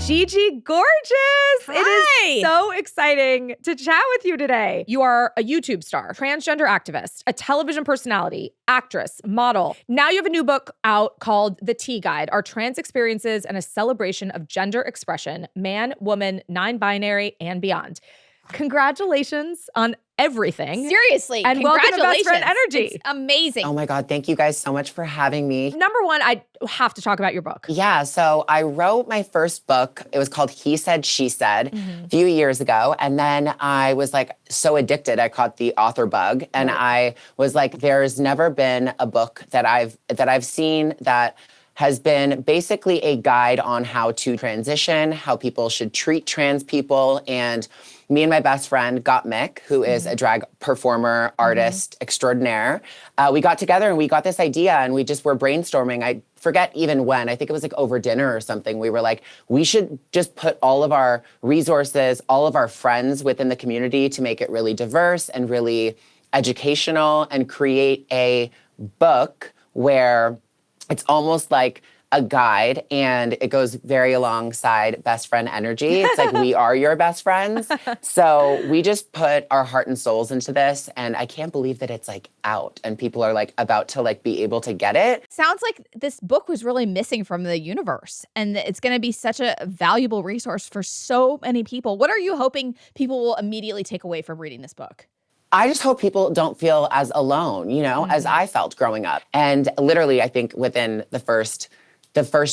Gigi Gorgeous. Hi. It is so exciting to chat with you today. You are a YouTube star, transgender activist, a television personality, actress, model. Now you have a new book out called The Tea Guide, Our Trans Experiences and a Celebration of Gender Expression, Man, Woman, Non-Binary, and Beyond. Congratulations on everything. Seriously, and welcome to Best Friend congratulations. Energy. It's amazing. Oh my God, thank you guys so much for having me. Number one, I have to talk about your book. Yeah, so I wrote my first book. It was called He Said, She Said a few years ago. And then I was like so addicted. I caught the author bug. And I was like, there's never been a book that I've seen that has been basically a guide on how to transition, how people should treat trans people. And me and my best friend, Mick, who is a drag performer, artist extraordinaire, we got together and we got this idea and we just were brainstorming. I forget even when, I think it was like over dinner or something. We were like, we should just put all of our resources, all of our friends within the community to make it really diverse and really educational and create a book where it's almost like a guide and it goes very alongside Best Friend Energy. It's like we are your best friends. So we just put our heart and souls into this and I can't believe that it's like out and people are like about to like be able to get it. Sounds like this book was really missing from the universe and it's going to be such a valuable resource for so many people. What are you hoping people will immediately take away from reading this book? I just hope people don't feel as alone, you know, as I felt growing up. And literally, I think within the first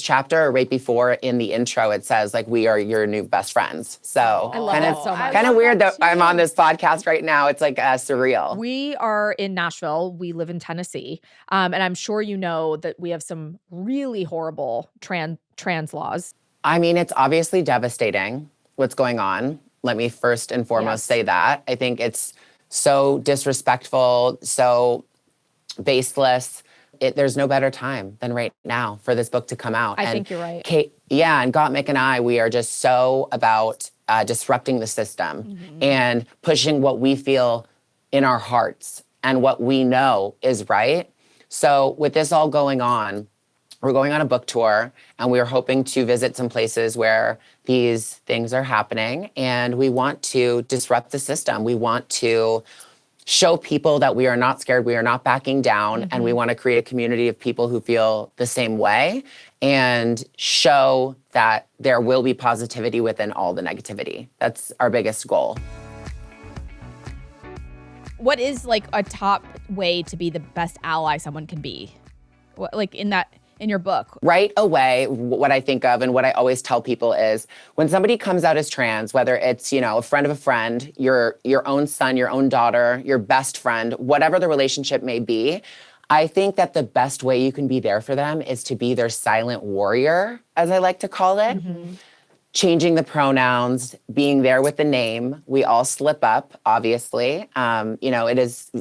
chapter, right before in the intro, it says like, we are your new best friends. So I love that so much. Kind of weird that I'm on this podcast right now. It's like surreal. We are in Nashville. We live in Tennessee. And I'm sure you know that we have some really horrible trans laws. I mean, it's obviously devastating what's going on. Let me first and foremost say that. I think it's so disrespectful, so baseless. There's no better time than right now for this book to come out. I think you're right. And Mick and I, we are just so about disrupting the system and pushing what we feel in our hearts and what we know is right. So with this all going on, we're going on a book tour and we're hoping to visit some places where these things are happening and we want to disrupt the system. We want to show people that we are not scared, we are not backing down, and we want to create a community of people who feel the same way and show that there will be positivity within all the negativity. That's our biggest goal. What is like a top way to be the best ally someone can be? What, like in your book? Right away, what I think of and what I always tell people is when somebody comes out as trans, whether it's, you know, a friend of a friend, your own son, your own daughter, your best friend, whatever the relationship may be, I think that the best way you can be there for them is to be their silent warrior, as I like to call it. Changing the pronouns, being there with the name. We all slip up, obviously. You know, it's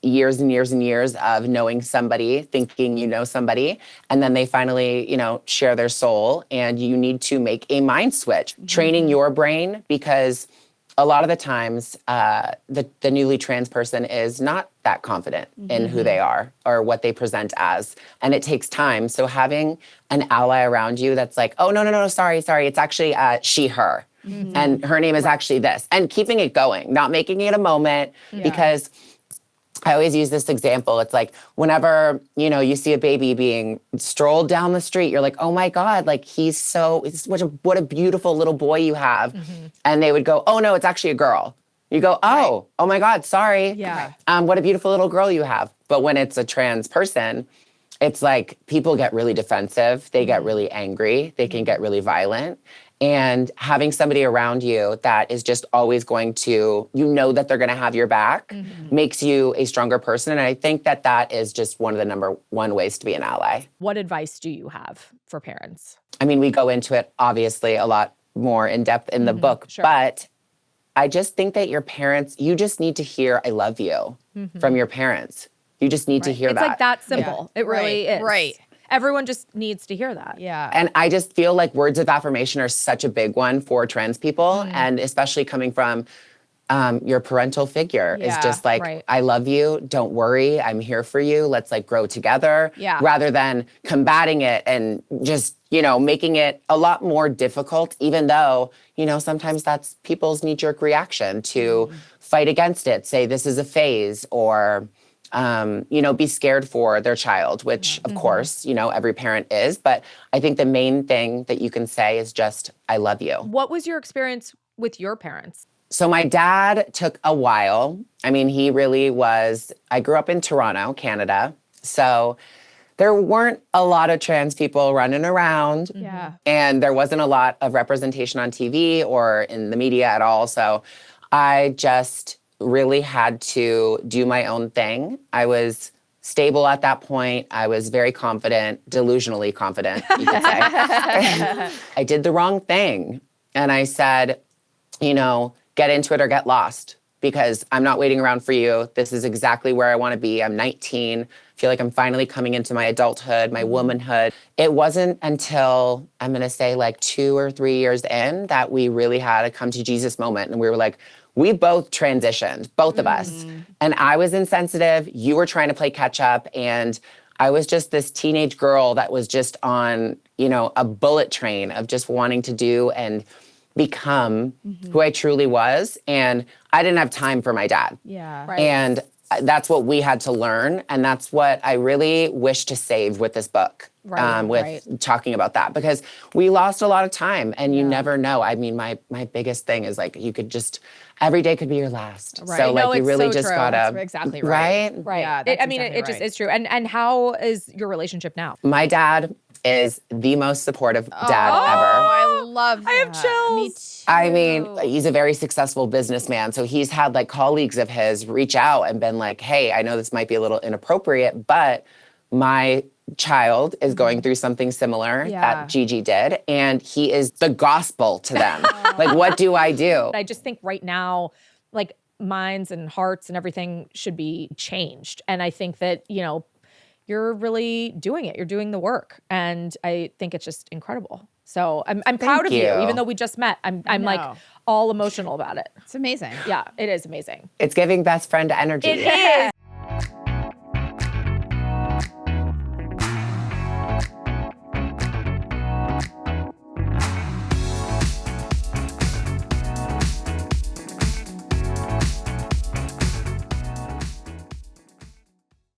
years and years and years of knowing somebody, thinking you know somebody, and then they finally, you know, share their soul, and you need to make a mind switch, training your brain, because a lot of the times the newly trans person is not that confident in who they are or what they present as, and it takes time. So having an ally around you that's like, oh, no, sorry, it's actually she, her, and her name is actually this, and keeping it going, not making it a moment, because I always use this example. It's like whenever, you know, you see a baby being strolled down the street, you're like, oh my God, like what a beautiful little boy you have. And they would go, oh no, it's actually a girl. You go, oh my God, sorry. Yeah. What a beautiful little girl you have. But when it's a trans person, it's like people get really defensive. They get really angry. They can get really violent. And having somebody around you that is just always going to, you know that they're going to have your back, makes you a stronger person. And I think that that is just one of the number one ways to be an ally. What advice do you have for parents? I mean, we go into it obviously a lot more in depth in the book, but I just think that your parents, you just need to hear I love you from your parents. You just need to hear that. It's like that simple. It really is. Right. Everyone just needs to hear that. Yeah. And I just feel like words of affirmation are such a big one for trans people, and especially coming from your parental figure is Yeah, just like, right. I love you, don't worry, I'm here for you, let's like grow together. Yeah. Rather than combating it and just, making it a lot more difficult, even though, sometimes that's people's knee-jerk reaction to fight against it, say this is a phase, or be scared for their child, which of course, every parent is. But I think the main thing that you can say is just, I love you. What was your experience with your parents? So my dad took a while. I mean, he really was, I grew up in Toronto, Canada. So there weren't a lot of trans people running around. Yeah. And there wasn't a lot of representation on TV or in the media at all. So I just really had to do my own thing. I was stable at that point. I was very confident, delusionally confident, you could say. I did the wrong thing. And I said, get into it or get lost, because I'm not waiting around for you. This is exactly where I want to be. I'm 19. Feel like I'm finally coming into my adulthood, my womanhood. It wasn't until, I'm going to say like 2 or 3 years in, that we really had a come to Jesus moment. And we were like, we both transitioned, both of us. And I was insensitive. You were trying to play catch up. And I was just this teenage girl that was just on, a bullet train of just wanting to do and become who I truly was. And I didn't have time for my dad. Yeah. Right. And that's what we had to learn. And that's what I really wish to save with this book, with talking about that. Because we lost a lot of time, and you never know. I mean, my biggest thing is like, you could just, every day could be your last. Right. So like, No, you it's really so just true. gotta. That's exactly right. Right? Right. Yeah, It that's exactly just right. is true. And how is your relationship now? My dad is the most supportive dad Oh, ever. I love that. I have chills. Me too. I mean, he's a very successful businessman. So he's had like colleagues of his reach out and been like, hey, I know this might be a little inappropriate, but my child is going through something similar Yeah. that Gigi did. And he is the gospel to them. Like, what do I do? I just think right now, like minds and hearts and everything should be changed. And I think that, you're really doing it. You're doing the work. And I think it's just incredible. So I'm proud of you. you. Even though we just met, I'm know. like all emotional about it. It's amazing. Yeah, it is amazing. It's giving best friend energy. It is.